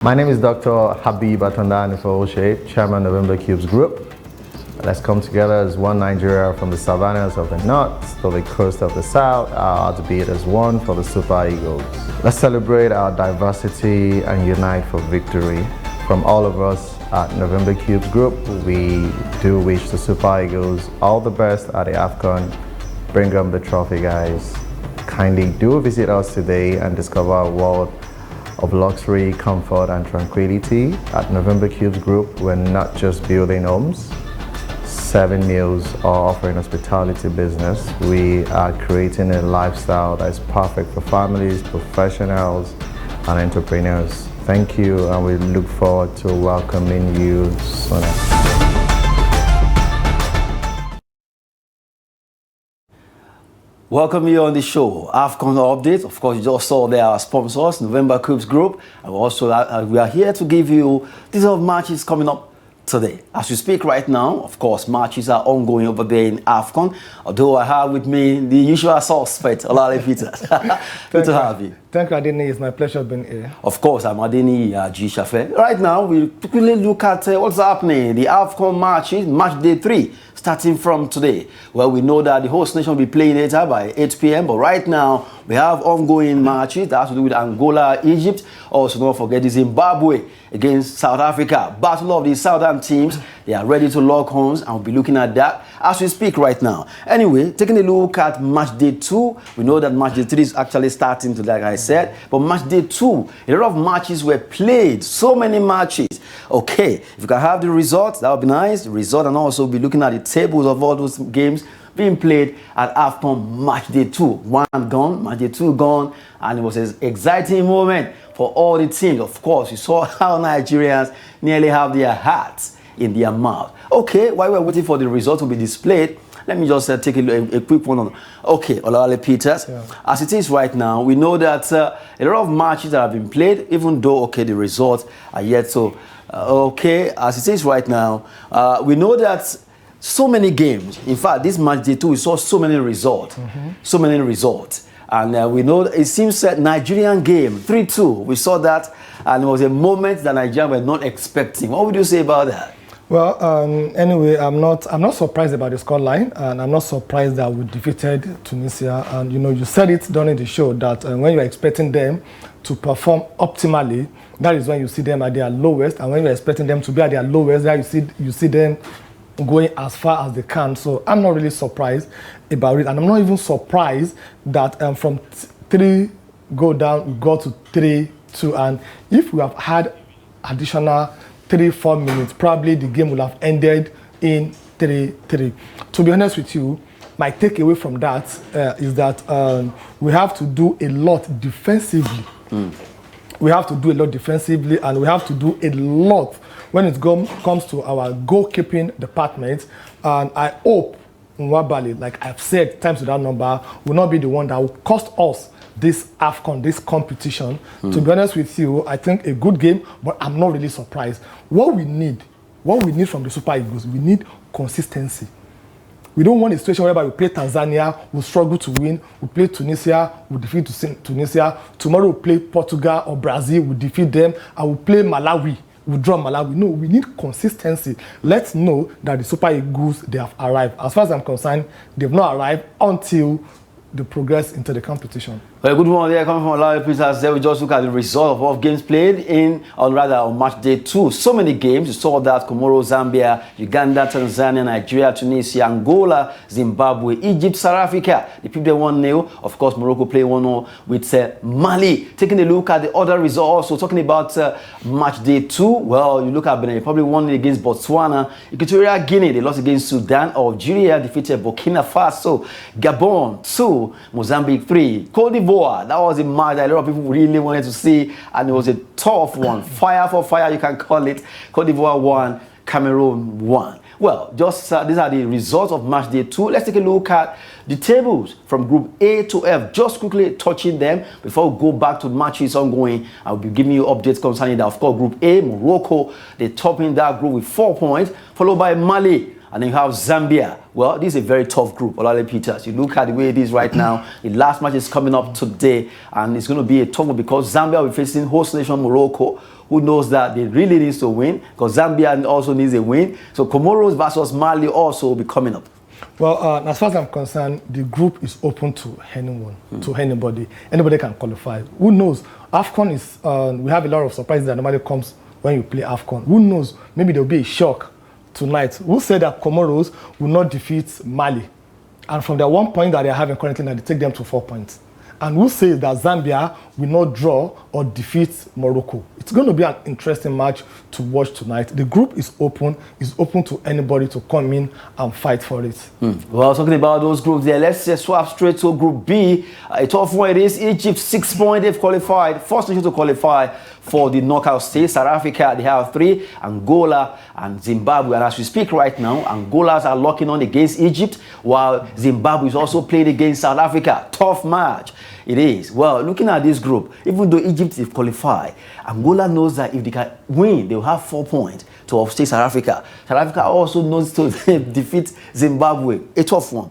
My name is Dr. Habib Atandani Fowoshe, Chairman of November Cubes Group. Let's come together as one Nigeria from the savannas of the north to the coast of the south, our heartbeat as one for the Super Eagles. Let's celebrate our diversity and unite for victory. From all of us at November Cubes Group, we do wish the Super Eagles all the best at the AFCON. Bring them the trophy, guys. Kindly do visit us today and discover a world of luxury, comfort, and tranquility. At November Cubes Group, we're not just building homes, serving meals, or offering hospitality business. We are creating a lifestyle that is perfect for families, professionals, and entrepreneurs. Thank you, and we look forward to welcoming you soon. Welcome you on the show. AFCON update. Of course, you just saw there our sponsors, November Cubes Group. And also, we are here to give you these are matches coming up today. As we speak right now, of course, matches are ongoing over there in AFCON. Although I have with me the usual suspect, Olawale Peters. Good to have you. Thank you, Adeniyi. It's my pleasure being here. Of course, I'm Adeniyi, Ajisafe. Right now, we quickly look at what's happening. The AFCON matches, match day 3. Starting from today. Well, we know that the host nation will be playing later by 8 p.m. But right now, we have ongoing matches that have to do with Angola, Egypt. Also, don't forget the Zimbabwe against South Africa. Battle of the southern teams. They are ready to lock horns, and we'll be looking at that as we speak right now. Anyway, taking a look at match day 2. We know that match day 3 is actually starting to, like I said. But match day 2, a lot of matches were played. So many matches. Okay, if you can have the results, that would be nice. The result, and also be looking at the tables of all those games being played at AFCON match day 2. 1 gone, match day 2 gone, and it was an exciting moment for all the teams. Of course, you saw how Nigerians nearly have their hearts in their mouth. Okay, while we're waiting for the result to be displayed, let me just take a quick one on. Okay, Olawale Peters. Yeah. As it is right now, we know that a lot of matches that have been played, even though, okay, the results are yet so. Okay, as it is right now, we know that so many games. In fact, this match day 2, we saw so many results. So many results. And we know it seems that Nigerian game, 3-2, we saw that, and it was a moment that Nigerians were not expecting. What would you say about that? Well, anyway, I'm not surprised about the scoreline, and I'm not surprised that we defeated Tunisia. And you said it during the show that when you're expecting them to perform optimally, that is when you see them at their lowest, and when you're expecting them to be at their lowest, that you see them going as far as they can. So I'm not really surprised about it, and I'm not even surprised that from 3 go down, we go to 3-2, and if we have had additional 3-4 minutes, probably the game will have ended in 3-3. To be honest with you, my takeaway from that is that we have to do a lot defensively. We have to do a lot defensively, and we have to do a lot when it comes to our goalkeeping department. And I hope Nwabali, like I've said times without number, will not be the one that will cost us this AFCON, this competition. To be honest with you, I think a good game, but I'm not really surprised. What we need from the Super Eagles, we need consistency. We don't want a situation whereby we play Tanzania, we struggle to win. We play Tunisia, we defeat Tunisia. Tomorrow we play Portugal or Brazil, we defeat them. And we play Malawi, we draw Malawi. No, we need consistency. Let's know that the Super Eagles, they have arrived. As far as I'm concerned, they've not arrived until they progress into the competition. Well, good morning there, coming from Olawale Peters. There we just look at the result of all games played on match day 2. So many games. You saw that Comoros, Zambia, Uganda, Tanzania, Nigeria, Tunisia, Angola, Zimbabwe, Egypt, South Africa. The people 1-0. Of course, Morocco played 1-0 with Mali. Taking a look at the other results. So talking about match day 2. Well, you look at Benin Republic 1-0 against Botswana. Equatorial Guinea, they lost against Sudan. Algeria defeated Burkina Faso. Gabon 2, Mozambique 3. Cote d'Ivoire, that was a match that a lot of people really wanted to see, and it was a tough one. Fire for fire, you can call it. Cote d'Ivoire 1, Cameroon 1. Well, just these are the results of match day 2. Let's take a look at the tables from Group A to F, just quickly touching them before we go back to the matches ongoing. I'll be giving you updates concerning that. Of course, Group A, Morocco, they're topping that group with 4 points, followed by Mali. And then you have Zambia. Well, this is a very tough group, Olawale Peters. You look at the way it is right now. The last match is coming up today, and it's going to be a tough one because Zambia will be facing host nation Morocco, who knows that they really need to win, because Zambia also needs a win. So Comoros versus Mali also will be coming up. Well, as far as I'm concerned, the group is open to anyone, to anybody. Anybody can qualify. Who knows? AFCON is, we have a lot of surprises that normally comes when you play AFCON. Who knows? Maybe there will be a shock tonight. Who said that Comoros will not defeat Mali? And from the 1 point that they are having currently now, they take them to 4 points. And who says that Zambia will not draw or defeat Morocco? It's going to be an interesting match to watch tonight. The group is open to anybody to come in and fight for it. Well, talking about those groups there, let's just swap straight to Group B. A tough one it is. Egypt, 6 points, they've qualified. First nation to qualify for the knockout stage. South Africa, they have 3. Angola and Zimbabwe. And as we speak right now, Angola's are locking on against Egypt, while Zimbabwe is also playing against South Africa. Tough match. It is. Well, looking at this group, even though Egypt is qualified, Angola knows that if they can win, they will have 4 points to offset South Africa. South Africa also knows to defeat Zimbabwe. A tough one.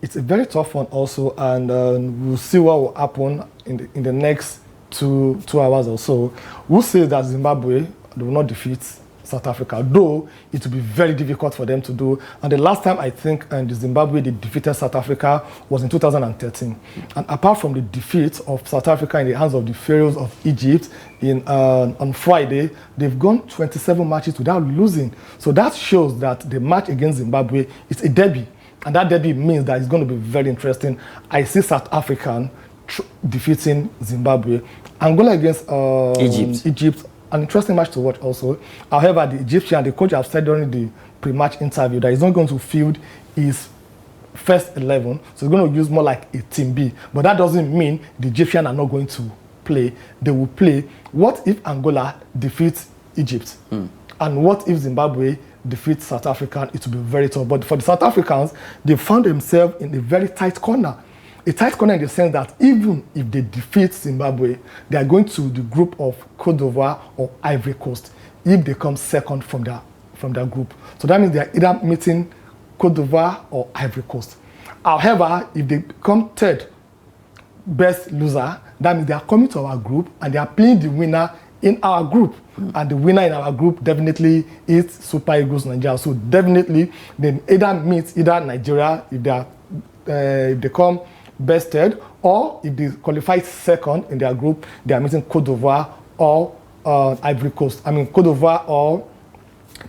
It's a very tough one also, and we'll see what will happen in the next two hours or so. We'll say that Zimbabwe will not defeat South Africa, though it will be very difficult for them to do. And the last time I think the Zimbabwe they defeated South Africa was in 2013. And apart from the defeat of South Africa in the hands of the Pharaohs of Egypt on Friday, they've gone 27 matches without losing. So that shows that the match against Zimbabwe is a derby. And that derby means that it's going to be very interesting. I see South African defeating Zimbabwe. Angola against Egypt. An interesting match to watch also. However, the Egyptian, the coach have said during the pre-match interview that he's not going to field his first 11. So he's going to use more like a team B. But that doesn't mean the Egyptian are not going to play. They will play. What if Angola defeats Egypt? And what if Zimbabwe defeats South Africa? It will be very tough. But for the South Africans, they found themselves in a very tight corner. A tight corner in the sense that even if they defeat Zimbabwe, they are going to the group of Cote d'Ivoire or Ivory Coast if they come second from their group. So that means they are either meeting Cote d'Ivoire or Ivory Coast. However, if they come third, best loser, that means they are coming to our group and they are playing the winner in our group. And the winner in our group definitely is Super Eagles Nigeria. So definitely they either meet Nigeria if they come best third, or if they qualify second in their group, they are meeting Cote d'Ivoire or Ivory Coast. I mean, Cote d'Ivoire or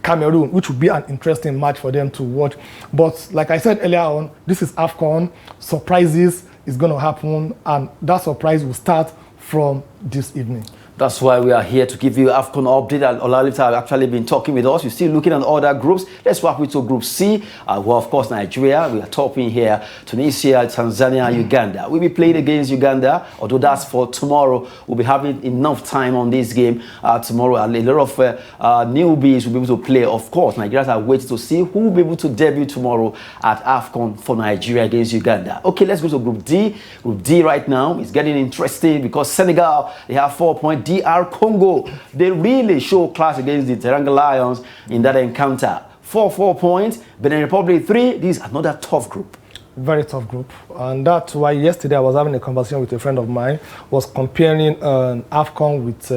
Cameroon, which would be an interesting match for them to watch. But like I said earlier on, this is AFCON. Surprises is going to happen, and that surprise will start from this evening. That's why we are here to give you AFCON update. And Olawale have actually been talking with us. You're still looking at other groups. Let's swap with to Group C. Well, of course, Nigeria. We are topping here. Tunisia, Tanzania, Uganda. We'll be playing against Uganda, although that's for tomorrow. We'll be having enough time on this game tomorrow. A lot of newbies will be able to play. Of course, Nigerians are waiting to see who will be able to debut tomorrow at AFCON for Nigeria against Uganda. Okay, let's go to Group D. Group D right now is getting interesting because Senegal, they have 4 points. DR Congo, they really show class against the Teranga Lions in that encounter. 4 points, Benin Republic 3. This is another tough group. Very tough group. And that's why yesterday I was having a conversation with a friend of mine, was comparing AFCON with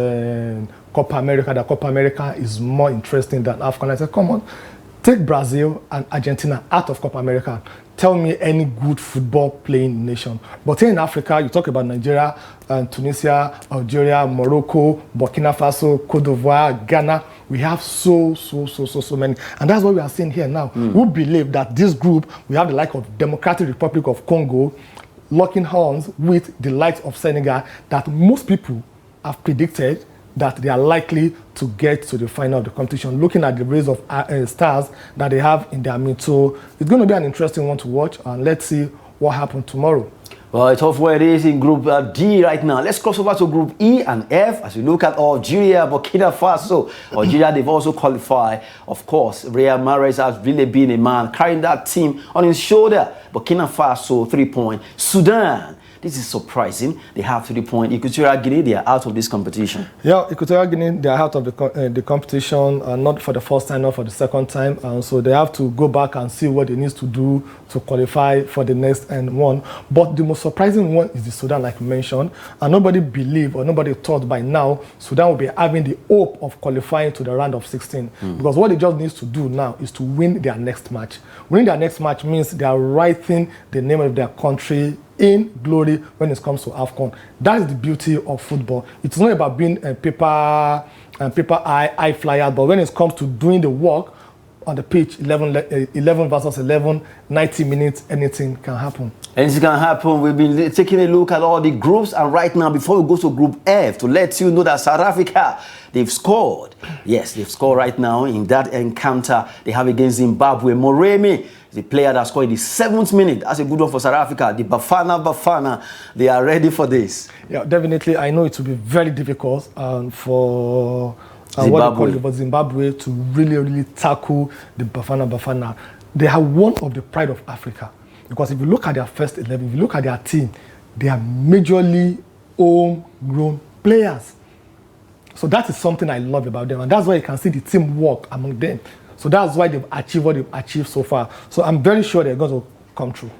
Copa America. That Copa America is more interesting than AFCON. I said, come on, take Brazil and Argentina out of Copa America. Tell me any good football playing nation. But here in Africa, you talk about Nigeria, Tunisia, Algeria, Morocco, Burkina Faso, Cote d'Ivoire, Ghana. We have so many. And that's what we are seeing here now. We believe that this group, we have the like of Democratic Republic of Congo, locking horns with the likes of Senegal, that most people have predicted that they are likely to get to the final of the competition, looking at the race of stars that they have in their midst. So it's going to be an interesting one to watch, and let's see what happens tomorrow. Well, it's off where it is in Group D right now. Let's cross over to Group E and F as we look at Algeria, Burkina Faso. Algeria, they've also qualified. Of course, Riyad Mahrez has really been a man carrying that team on his shoulder. Burkina Faso, 3 points. Sudan, This is surprising. They have 3 points. Equatorial Guinea, they are out of this competition. Yeah, Equatorial Guinea, they are out of the competition, not for the first time, not for the second time. So they have to go back and see what they need to do to qualify for the next one. But the most surprising one is the Sudan, like you mentioned. And nobody believed or nobody thought by now Sudan will be having the hope of qualifying to the round of 16. Because what they just need to do now is to win their next match. Winning their next match means they are writing the name of their country in glory when it comes to AFCON. That is the beauty of football. It's not about being a paper high flyer, but when it comes to doing the work on the pitch, 11 versus 11, 90 minutes, anything can happen. Anything can happen. We've been taking a look at all the groups, and right now, before we go to Group F, to let you know that South Africa, they've scored. Yes, they've scored right now in that encounter they have against Zimbabwe. Moremi, the player that scored in the 7th minute. That's a good one for South Africa. The Bafana, they are ready for this. Yeah, definitely. I know it will be very difficult for Zimbabwe to really tackle the Bafana. They are one of the pride of Africa. Because if you look at their first 11, if you look at their team, they are majorly homegrown players. So that is something I love about them. And that's why you can see the team work among them. So that's why they've achieved what they've achieved so far. So I'm very sure they're going to come through.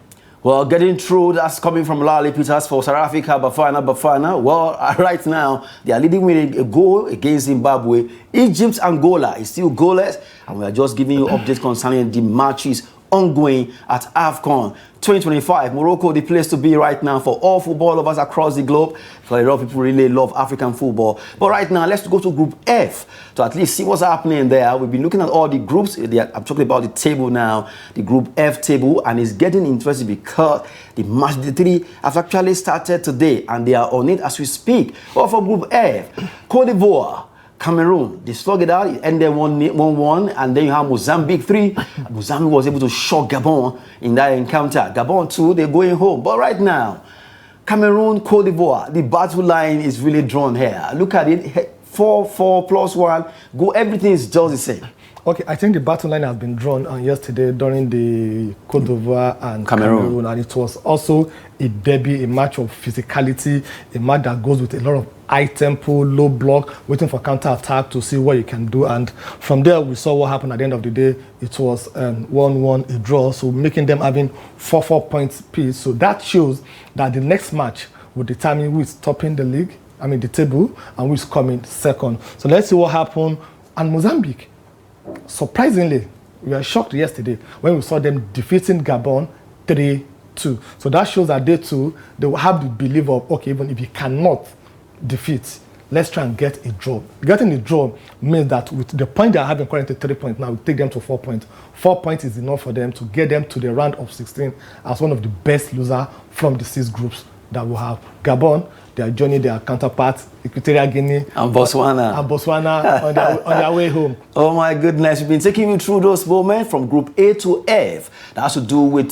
Well, getting through, that's coming from Olawale Peters for South Africa, Bafana. Well, right now, they are leading with a goal against Zimbabwe. Egypt, Angola is still goalless. And we are just giving you updates concerning the matches ongoing at AFCON 2025. Morocco, the place to be right now for all football lovers across the globe. For a lot of people really love African football. But right now, let's go to Group F to at least see what's happening there. We've been looking at all the groups. I'm talking about the table now, the Group F table, and it's getting interesting because the Matchday 3 has actually started today, and they are on it as we speak. Well, for Group F, Cote d'Ivoire, Cameroon, they slug it out, it ended 1-1, and then you have Mozambique 3. Mozambique was able to shock Gabon in that encounter. Gabon 2, they're going home. But right now, Cameroon, Cote d'Ivoire, the battle line is really drawn here. Look at it, 4-4 plus 1, go, everything is just the same. Okay, I think the battle line has been drawn yesterday during the Cote d'Ivoire and Cameroon, and it was also a derby, a match of physicality, a match that goes with a lot of high tempo, low block, waiting for counter-attack to see what you can do. And from there, we saw what happened at the end of the day. It was 1-1, a draw, so making them having 4 points piece. So that shows that the next match will determine who is topping the league, the table, and who is coming second. So let's see what happened. And Mozambique, surprisingly, we were shocked yesterday when we saw them defeating Gabon 3-2. So that shows that they too, they will have the belief of, okay, even if you cannot defeat, let's try and get a draw. Getting a draw means that with the point they are having currently 3 points, now we take them to 4 points. 4 points is enough for them to get them to the round of 16 as one of the best losers from the 6 groups that we have. Gabon, they are joining their counterparts, Equatorial Guinea and Botswana on their way home. Oh my goodness, we've been taking you through those moments from Group A to F. That has to do with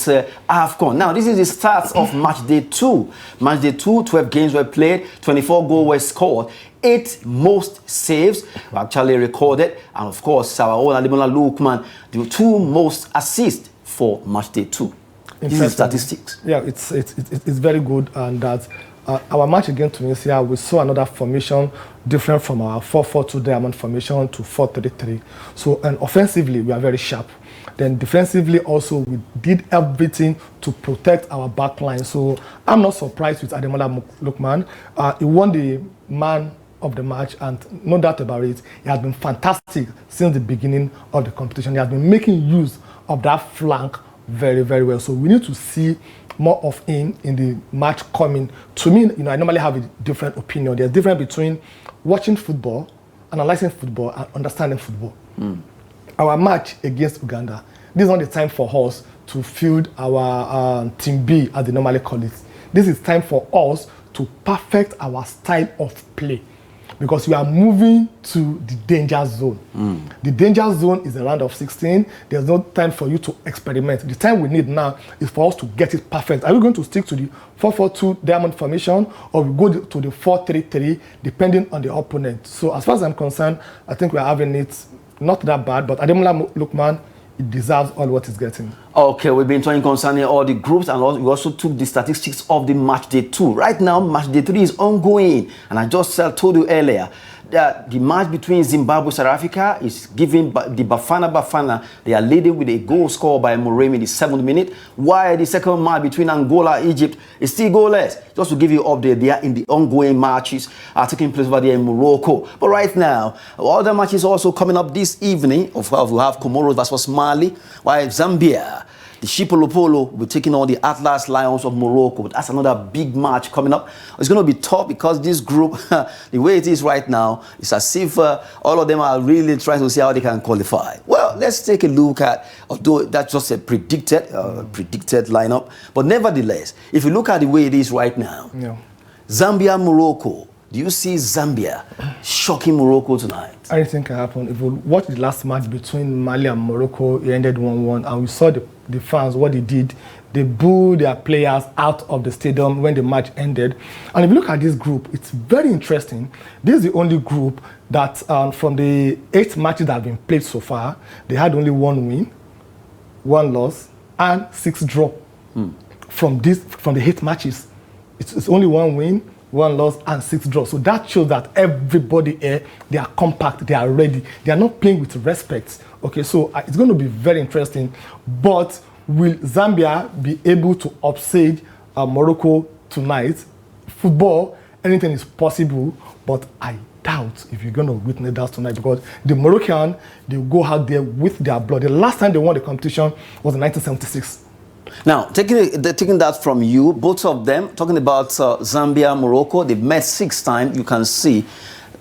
AFCON. Now, this is the start of Matchday 2. Matchday 2, 12 games were played, 24 goals were scored. 8 most saves were actually recorded. And of course, our own Ademola Lookman, the 2 most assists for Matchday 2. This is statistics. Yeah, it's very good, and that our match against Tunisia, we saw another formation different from our 4-4-2 diamond formation to 4-3-3. So, and offensively, we are very sharp. Then defensively also, we did everything to protect our back line. So I'm not surprised with Ademola Lookman. He won the man of the match, and no doubt about it, he has been fantastic since the beginning of the competition. He has been making use of that flank very, very well. So we need to see more of him in the match coming. To me, I normally have a different opinion. There's a difference between watching football, analyzing football, and understanding football. Our match against Uganda, this is not the time for us to field our team B, as they normally call it. This is time for us to perfect our style of play, because we are moving to the danger zone. The danger zone is the round of 16. There's no time for you to experiment. The time we need now is for us to get it perfect. Are we going to stick to the 4-4-2 diamond formation, or we go to the 4-3-3, depending on the opponent? So as far as I'm concerned, I think we're having it not that bad, but Ademola Lookman, it deserves all what it's getting. Okay, we've been talking concerning all the groups, and we also took the statistics of the match day 2. Right now, match day 3 is ongoing, and I just told you earlier that the match between Zimbabwe and South Africa is giving the Bafana. They are leading with a goal scored by Moremi in the 7th minute, while the second match between Angola and Egypt is still goalless. Just to give you an update, they are in the ongoing matches taking place over there in Morocco. But right now, other matches also coming up this evening. Of course, we have Comoros versus Mali, while Zambia, the Chipolopolo, will be taking on the Atlas Lions of Morocco. That's another big match coming up. It's going to be tough because this group, the way it is right now, it's as if all of them are really trying to see how they can qualify. Well, let's take a look at, although that's just a predicted lineup, but nevertheless, if you look at the way it is right now, Zambia, Morocco, do you see Zambia shocking Morocco tonight? Anything can happen. If we watch the last match between Mali and Morocco, it ended 1-1, and we saw the fans, what they did. They booed their players out of the stadium when the match ended. And if you look at this group, it's very interesting. This is the only group that from the 8 matches that have been played so far, they had only 1 win, 1 loss, and 6 draw. From the 8 matches. It's only 1 win, 1 loss, and 6 draws. So that shows that everybody here, they are compact, they are ready. They are not playing with respect. Okay, so it's going to be very interesting. But will Zambia be able to upset Morocco tonight? Football, anything is possible, but I doubt if you're going to witness that tonight, because the Moroccan, they go out there with their blood. The last time they won the competition was in 1976. Now, taking that from you, both of them, talking about Zambia, Morocco, they've met 6 times. You can see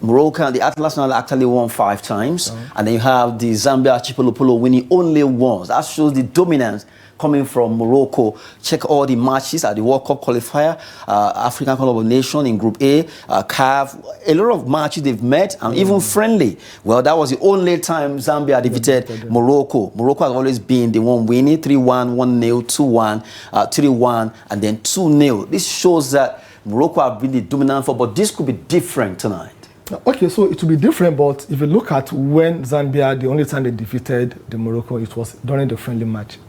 Morocco, the Atlas actually won 5 times. And then you have the Zambia Chipolopolo winning only once. That shows the dominance coming from Morocco. Check all the matches at the World Cup qualifier, African Cup of Nations in Group A, CAF, a lot of matches they've met, and even friendly. Well, that was the only time Zambia defeated Morocco. Morocco has always been the one winning, 3-1, 1-0, 2-1, 3-1, and then 2-0. This shows that Morocco have been the dominant force, but this could be different tonight. Okay, so it will be different, but if you look at when Zambia, the only time they defeated the Morocco, it was during the friendly match.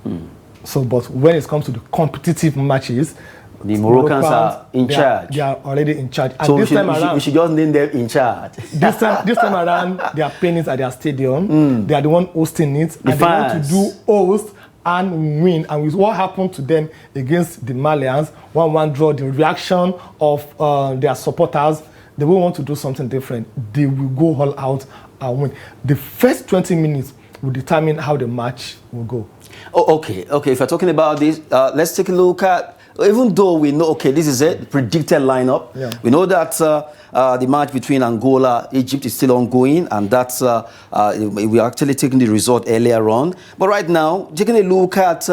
So, but when it comes to the competitive matches, the Moroccans are in charge. They are already in charge. And so this time around, we should just name them in charge. This time around, they are playing it at their stadium. They are the one hosting it. And they want to do host and win. And with what happened to them against the Malians, 1-1 draw, the reaction of their supporters, they will want to do something different. They will go all out and win. The first 20 minutes will determine how the match will go. Oh, okay. If you're talking about this, let's take a look at, even though we know, okay, this is it, predicted lineup. We know that the match between Angola, Egypt is still ongoing, and that's, we are actually taking the result earlier on. But right now, taking a look at,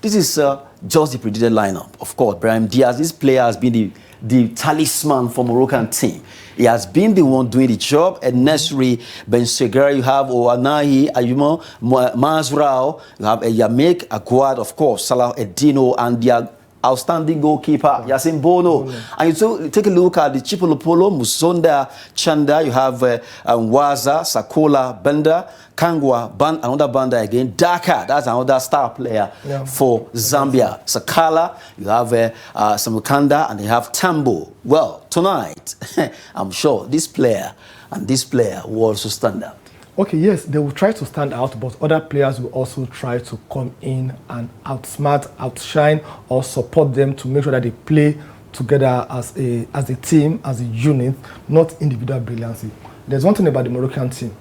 this is just the predicted lineup. Of course, Brahim Diaz, this player has been the talisman for Moroccan team. He has been the one doing the job. At Nesri, Ben Segar, you have Oanahi, Ayumo, Mazrao, you have Yamek, Aguad, of course, Salah Edino, and their outstanding goalkeeper, Yasin Bono. And you take a look at the Chipolopolo, Musonda, Chanda, you have Waza, Sakola, Benda, Kangwa, another Banda again, Daka, that's another star player for Zambia. Sakala, you have Samukanda, and you have Tambo. Well, tonight, I'm sure this player and this player will also stand out. Okay, yes, they will try to stand out, but other players will also try to come in and outsmart, outshine, or support them to make sure that they play together as a team, as a unit, not individual brilliancy. There's one thing about the Moroccan team.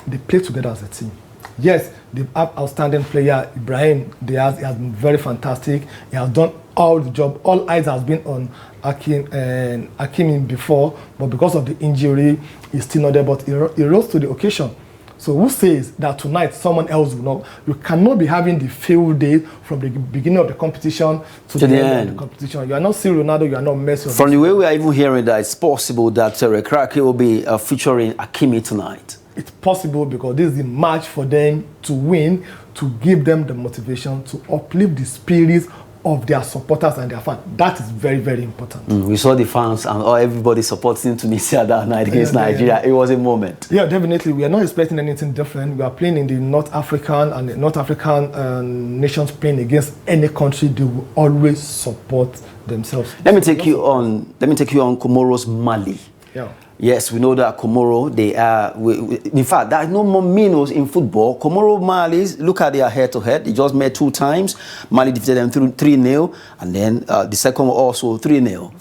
They play together as a team. Yes, they have outstanding player, Ibrahim Diaz. He has been very fantastic. He has done all the job. All eyes has been on Hakimi before, but because of the injury, he's still not there, but he rose to the occasion. So who says that tonight someone else will not? You cannot be having the field day from the beginning of the competition to the end of the competition. You are not seeing Ronaldo, you are not Messi. From the way we are even hearing that it's possible that Rekrake will be featuring Hakimi tonight. It's possible because this is the match for them to win, to give them the motivation, to uplift the spirits of their supporters and their fans. That is very, very important. We saw the fans and everybody supporting Tunisia that night against Nigeria. It was a moment. Yeah, definitely. We are not expecting anything different. We are playing in the North African, and the North African nations playing against any country. They will always support themselves. Let me take you on Comoros Mali. Yeah. Yes, we know that Comoro, they are, in fact, there are no more minnows in football. Comoro Malis, look at their head-to-head. They just met 2 times. Mali defeated them 3-0, and then the second one also 3-0.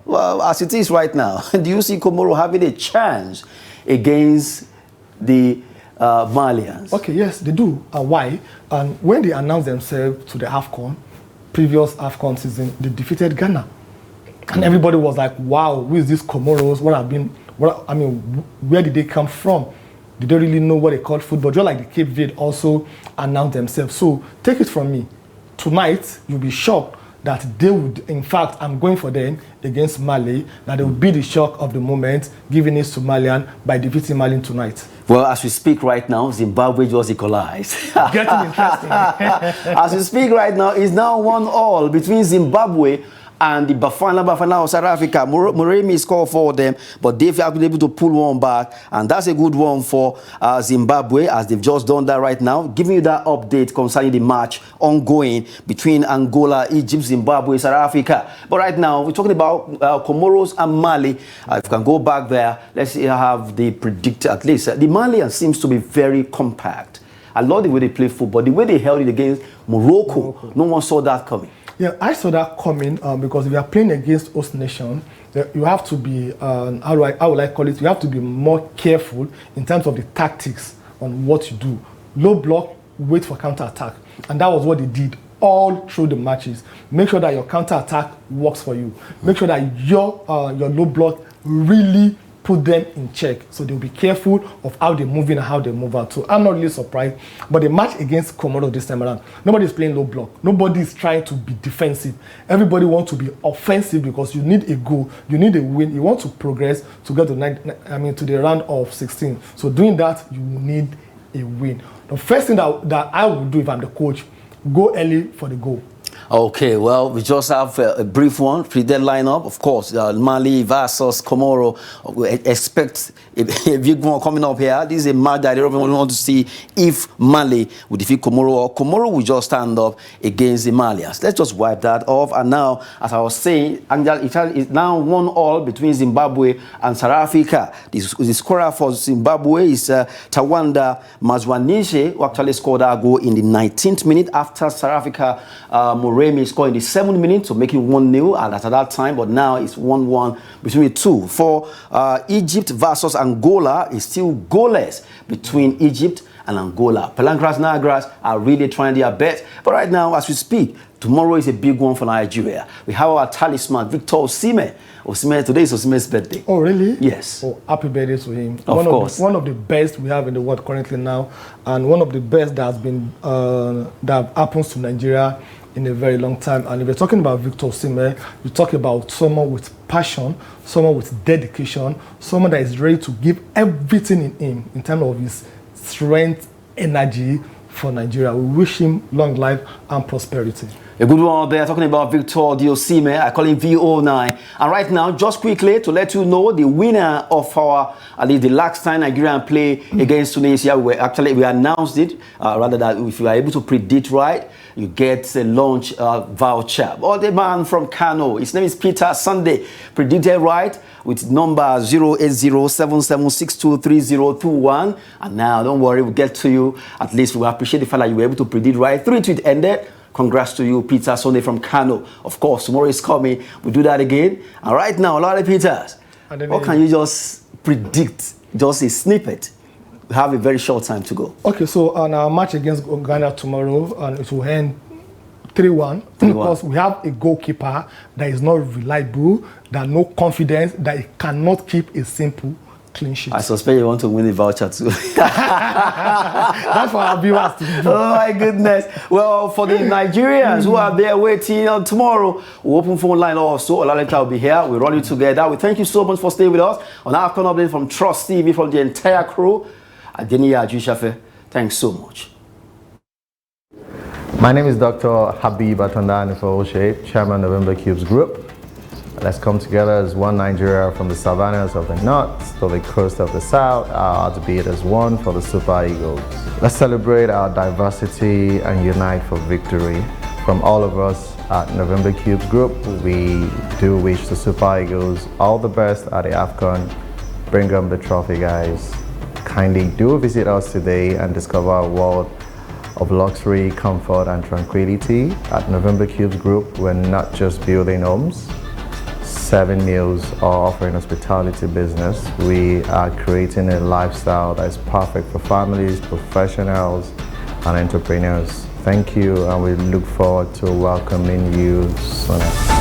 Well, as it is right now, do you see Comoro having a chance against the Malians? Okay, yes, they do. Why? And when they announced themselves to the AFCON, previous AFCON season, they defeated Ghana. And everybody was like, wow, who is this Comoros? Where did they come from? Did they really know what they called football? Just like the Cape Verde also announced themselves. So take it from me. Tonight, you'll be shocked that they would, in fact, I'm going for them against Mali, that they will be the shock of the moment, giving it to Malian by defeating Mali tonight. Well, as we speak right now, Zimbabwe just equalized. Getting interesting. As we speak right now, it's now 1-1 between Zimbabwe and the Bafana of South Africa. Moremi scored for them, but they've been able to pull one back, and that's a good one for Zimbabwe, as they've just done that right now. Giving you that update concerning the match ongoing between Angola, Egypt, Zimbabwe, South Africa. But right now, we're talking about Comoros and Mali. If we can go back there, let's have the predictor at least. The Malians seems to be very compact. I love the way they play football, the way they held it against Morocco. No one saw that coming. Yeah, I saw that coming because if you are playing against host nation, you have to be, how would I call it? You have to be more careful in terms of the tactics on what you do. Low block, wait for counter-attack. And that was what they did all through the matches. Make sure that your counter-attack works for you. Make sure that your low block really put them in check, so they'll be careful of how they move in and how they move out. So I'm not really surprised. But the match against Comoros this time around, nobody's playing low block. Nobody's trying to be defensive. Everybody wants to be offensive because you need a goal, you need a win, you want to progress to get to the round of 16. So doing that, you need a win. The first thing that I would do if I'm the coach, go early for the goal. Okay, well, we just have a brief one, pre-dead lineup. Of course, Mali versus Comoro. We expect a big one coming up here. This is a match that everyone wants to see if Mali will defeat Comoro or Comoro will just stand up against the Malians. Let's just wipe that off. And now, as I was saying, it is now 1-1 between Zimbabwe and South Africa. The scorer for Zimbabwe is Tawanda Mazwanishe, who actually scored that goal in the 19th minute after South Africa Moremi scored in the 7th minute to make it 1-0 at that time, but now it's 1-1 between the two. For Egypt versus Angola, it's still goalless between Egypt and Angola. Pelancras Nagras are really trying their best, but right now, as we speak, tomorrow is a big one for Nigeria. We have our talisman, Victor Osimhen. Today is Osimhen's birthday. Oh, really? Yes. Oh, happy birthday to him. Of course. One of the best we have in the world currently now, and one of the best that has been that happens to Nigeria in a very long time. And if you're talking about Victor Osimhen, you talk about someone with passion, someone with dedication, someone that is ready to give everything in him in terms of his strength, energy for Nigeria. We wish him long life and prosperity. A good one there, talking about Victor Osimhen. I call him VO9. And right now, just quickly to let you know, the winner of our, at least the last time Nigerian play against Tunisia, we announced it, rather that if you are able to predict right, you get a lunch voucher. Or the man from Kano, his name is Peter Sunday, predicted right with number 08077623021. And now, don't worry, we'll get to you. At least we appreciate the fact that you were able to predict right. 3 tweets ended. Congrats to you, Peter Sunday from Kano. Of course, tomorrow is coming. We'll do that again. And right now, a lot of Peters, what can you just predict? Just a snippet. We have a very short time to go. Okay, so on our match against Ghana tomorrow, and it will end 3-1 because we have a goalkeeper that is not reliable, that no confidence, that he cannot keep a simple clean sheet. I suspect you want to win the voucher too. That's for our viewers to do. Oh my goodness. Well, for the Nigerians who are there waiting tomorrow, we'll open phone line also. Olawale will be here. We'll run it together. We thank you so much for staying with us on our AFCON update from Trust TV, from the entire crew. Adeniyi, Ajisafe, thanks so much. My name is Dr. Habib Atandani for Shape, Chairman November Cubes Group. Let's come together as one Nigeria from the savannas of the north to the coast of the south, our hearts beat as one for the Super Eagles. Let's celebrate our diversity and unite for victory. From all of us at November Cubes Group, we do wish the Super Eagles all the best at the AFCON. Bring them the trophy, guys. Kindly do visit us today and discover a world of luxury, comfort, and tranquility. At November Cubes Group, we're not just building homes, serving meals, or offering hospitality business. We are creating a lifestyle that is perfect for families, professionals, and entrepreneurs. Thank you, and we look forward to welcoming you soon.